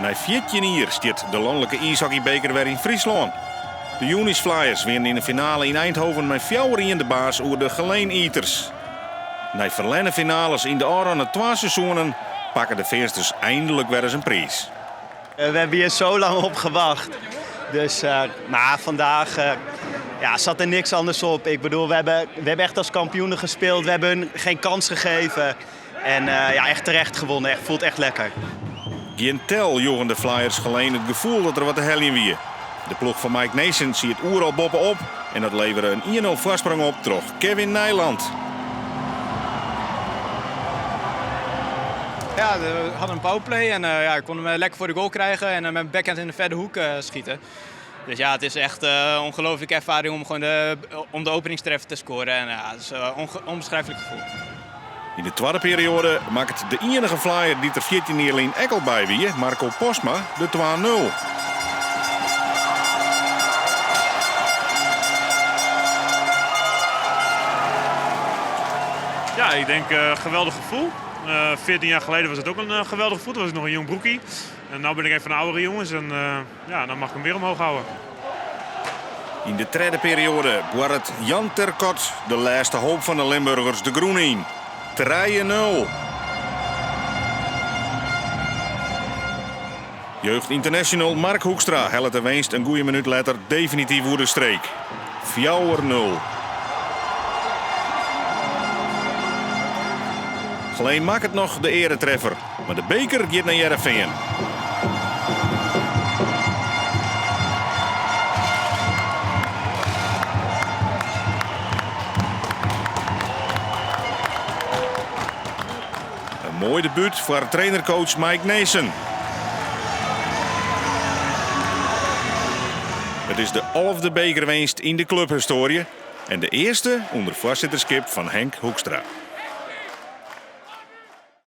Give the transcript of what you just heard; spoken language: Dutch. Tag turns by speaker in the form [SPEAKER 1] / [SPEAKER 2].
[SPEAKER 1] Na 14 jaar stiert de landelijke ijshockeybeker weer in Friesland. De Unis Flyers winnen in de finale in Eindhoven met 4-1 de baas over de Geleen Eaters. Na verlenen finales in de Oranje 2 seizoenen pakken de Veersters eindelijk weer eens een prijs.
[SPEAKER 2] We hebben hier zo lang op gewacht. Dus maar vandaag zat er niks anders op. Ik bedoel, we hebben echt als kampioenen gespeeld. We hebben hun geen kans gegeven. En echt terecht gewonnen. Echt, voelt echt lekker.
[SPEAKER 1] Geen tel joegen de Flyers Geleen het gevoel dat er wat te heljen wie. De ploeg van Mike Nason ziet het oer al boppen op. En dat leveren een 1-0 voorsprong op door Kevin Nijland.
[SPEAKER 3] Ja, we hadden een powerplay en ik kon hem lekker voor de goal krijgen en met mijn backhand in de verre hoek schieten. Dus ja, het is echt een ongelooflijke ervaring om gewoon om de openingstreffer te scoren. En het is een onbeschrijfelijk gevoel.
[SPEAKER 1] In de tweede periode maakt de enige Flyer die er 14 jaar in Ekkel bij wie, Marco Postma, de 2-0.
[SPEAKER 4] Ja, ik denk geweldig gevoel. 14 jaar geleden was het ook een geweldig gevoel. Toen was ik nog een jong broekie. En nu ben ik een van de oudere jongens en dan mag ik hem weer omhoog houden.
[SPEAKER 1] In de tweede periode wordt het Jan Terkot, de laatste hoop van de Limburgers, de groen in. 3-0. Jeugd International Mark Hoekstra helpt de winst een goede minuut later definitief voor de streek. 4-0. Geleen maakt het nog de eretreffer, maar de beker gaat naar Heerenveen. Een mooi debuut voor trainercoach Mike Nason. Het is de 11e bekerwinst in de clubhistorie en de eerste onder voorzitterschap van Henk Hoekstra.